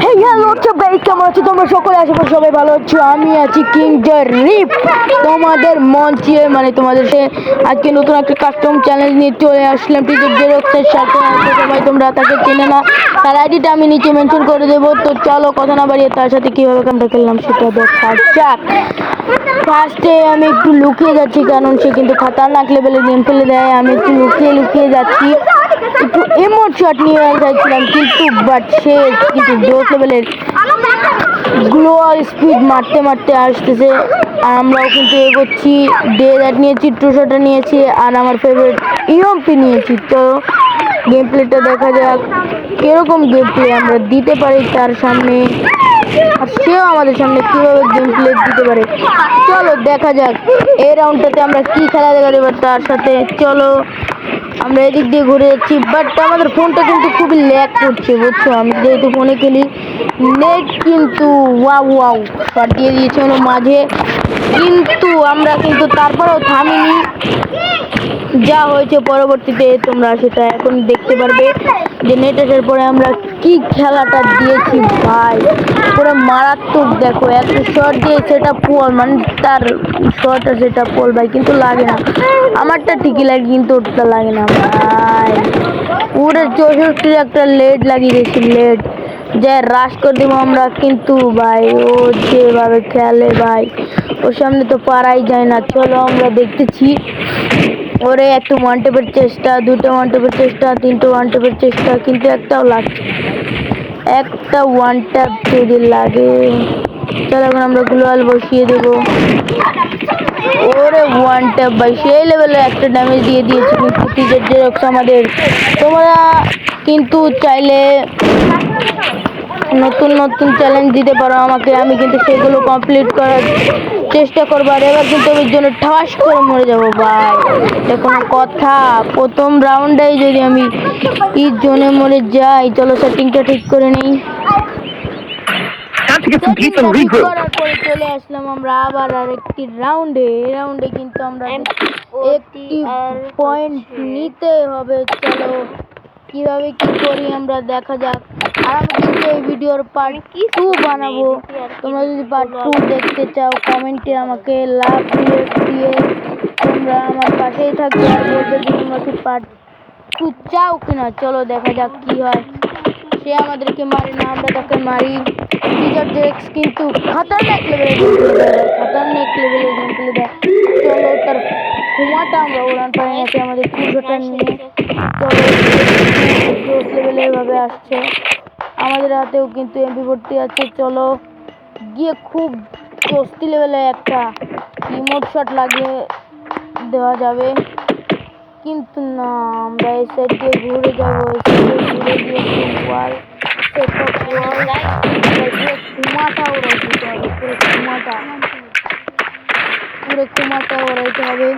Hello guys, কেমন আছো তোমরা সকলে? আশা করি সবাই ভালো আছো। আমি আছি কিং দ্য রিপ, তোমাদের মঞ্চে তোমাদের সে আজকে নতুন একটা কাস্টম চ্যালেঞ্জ নিয়ে চলে আসলাম টিজার জেরক্সের সাথে। সবাই তোমরা তাকে চেনে না, তার আইডিটা আমি নিচে মেনশন করে দেবো। তো চলো কথা না বাড়িয়ে তার সাথে কিভাবে কামটা খেললাম সেটা দেখা যাক। ফার্স্টে আমি একটু লুকিয়ে যাচ্ছি, কারণ সে কিন্তু খাতারনাক লেভেলে গেম ফেলে দেয়। আমি একটু লুকিয়ে যাচ্ছি, একটু ইমোট শট নিয়ে যাচ্ছিলাম, কিন্তু বাট সে কিন্তু জোস লেভেলের গ্লোয়াল স্পিড মারতে মারতে আসতেছে। আর আমরাও কিন্তু এগোচ্ছি। ডেজার্ট নিয়েছি, ট্রুশটা নিয়েছি, আর আমার ফেভারিট ইএমপি নিয়েছি। তো গেম প্লেটা দেখা যাক কিরকম গেম প্লে আমরা দিতে পারি তার সামনে, আর সেও আমাদের সামনে কিভাবে গেম প্লে দিতে পারে। চলো দেখা যাক এই রাউন্ডটাতে আমরা কি খেলা দেখাতে পারি তার সাথে। চলো আমরা এদিক দিয়ে ঘুরে যাচ্ছি, বাট আমাদের ফোনটা কিন্তু খুবই ল্যাগ করছে, বুঝছো? আমি যেহেতু ফোনে খেলি, নেট কিন্তু ওয়াও শট দিয়ে দিয়েছে হলো মাঝে, কিন্তু আমরা কিন্তু তারপরেও থামিনি। যা হয়েছে পরবর্তীতে তোমরা সেটা এখন দেখতে পারবে, যে নেট আসার পরে আমরা কি খেলাটা দিয়েছি ভাই, পুরো মারাত্মক। দেখো একটা শট দিয়ে সেটা পোল, তার শট সেটা পোল ভাই, কিন্তু লাগে না। আমারটা ঠিকই লাগে, কিন্তু ওটা লাগে না ভাই। পুরো 64 একটা লেড লাগিয়ে দিয়েছি, লেড যে রাশ করে দেবো আমরা। কিন্তু ভাই ও যেভাবে খেলে ভাই, ওর সামনে তো পারাই যায় না। চলো আমরা দেখতেছি ওরে একটু ওয়ান টেপের চেষ্টা, দুটো ওয়ান টেপের চেষ্টা, তিনটে ওয়ান টেপের চেষ্টা, কিন্তু একটাও লাগছে। একটা ওয়ান ট্যাপ যদি লাগে, চলো এখন আমরা গ্লোয়াল বসিয়ে দেবো। ওরে ওয়ান ট্যাপ ভাই, সেই লেভেলে একটা ড্যামেজ দিয়ে দিয়েছে। কিন্তু টিজার জেরক্স আমাদের, তোমরা কিন্তু চাইলে নতুন নতুন চ্যালেঞ্জ দিতে পারো আমাকে, আমি কিন্তু সেগুলো কমপ্লিট করার চেষ্টা করবো। আর এবার কিন্তু ওই জন্য ঠাস করে মরে যাবো ভাই, এটা কোনো কথা? প্রথম রাউন্ডেই যদি আমি এই জোনে মরে যাই। চলো সেটিংটা ঠিক করে নিই। করার পরে চলে আসলাম আমরা আবার আরেকটি রাউন্ডে। এই রাউন্ডে কিন্তু আমরা একটি পয়েন্ট নিতে হবে। চলো কিভাবে কি করি আমরা দেখা যাক। আর আমি কিন্তু এই ভিডিওর পার্ট 2 বানাবো। তোমরা যদি পার্ট 2 দেখতে চাও, কমেন্টে আমাকে লাভ দিয়ে তোমরা আমার পাশেই থাকবে আর বলবে যে তোমরা কি পার্ট 2 চাও কিনা। চলো দেখা যাক কি হয়। সে আমাদেরকে মারে না, আমরা তাকে মারি। টিজার জেরক্স কিন্তু খতরনাক লেভেলের গেম প্লে দেয়, খতরনাক লেভেলের গেম প্লে দেয়। চলো তার ক্ষমাটা আমরা উড়ান পাই আছে আমাদের পুজোটা নিয়ে। চলো জোস লেভেলের ভাবে আসছে, আমাদের হাতেও কিন্তু এমপি ভর্তি আছে। চলো গিয়ে খুব চস্তি লেভেলে একটা রিমোট শট লাগিয়ে দেওয়া যাবে, কিন্তু না, আমরা এই সাইড দিয়ে ঘুরে যাবো। এই সাইড দিয়ে ঘুরে গিয়ে ওয়াল সেটআপ ওয়াল কুমাটা ওড়াই দিতে হবে, পুরো কুমাটা ওড়াইতে হবে।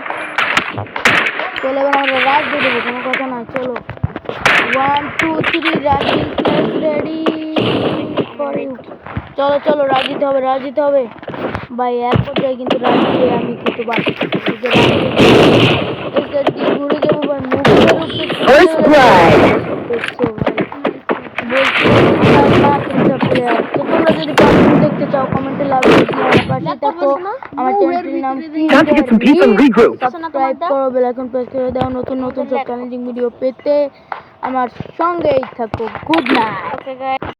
চলো এবার আমরা রাজ দিয়ে দেবো, কোনো কথা না। চলো 1 2 3 রাজি, রেডি ফর ইউ। চলো চলো রাজ দিতে হবে ভাই। এক পর্যায়ে কিন্তু রাজ দিয়ে আমি কিন্তু বাঁচি, ঘুরে যাবো ভাই। তো তোমরা যদি কার্টুন দেখতে চাও কমেন্টে লাভ দিয়ে আমার পাশে থাকো। আমার চ্যানেলটির নাম সাবস্ক্রাইব করো, বেল আইকন প্রেস করে দাও নতুন নতুন সব চ্যালেঞ্জিং ভিডিও পেতে। আমার সঙ্গেই থাকো। Good night.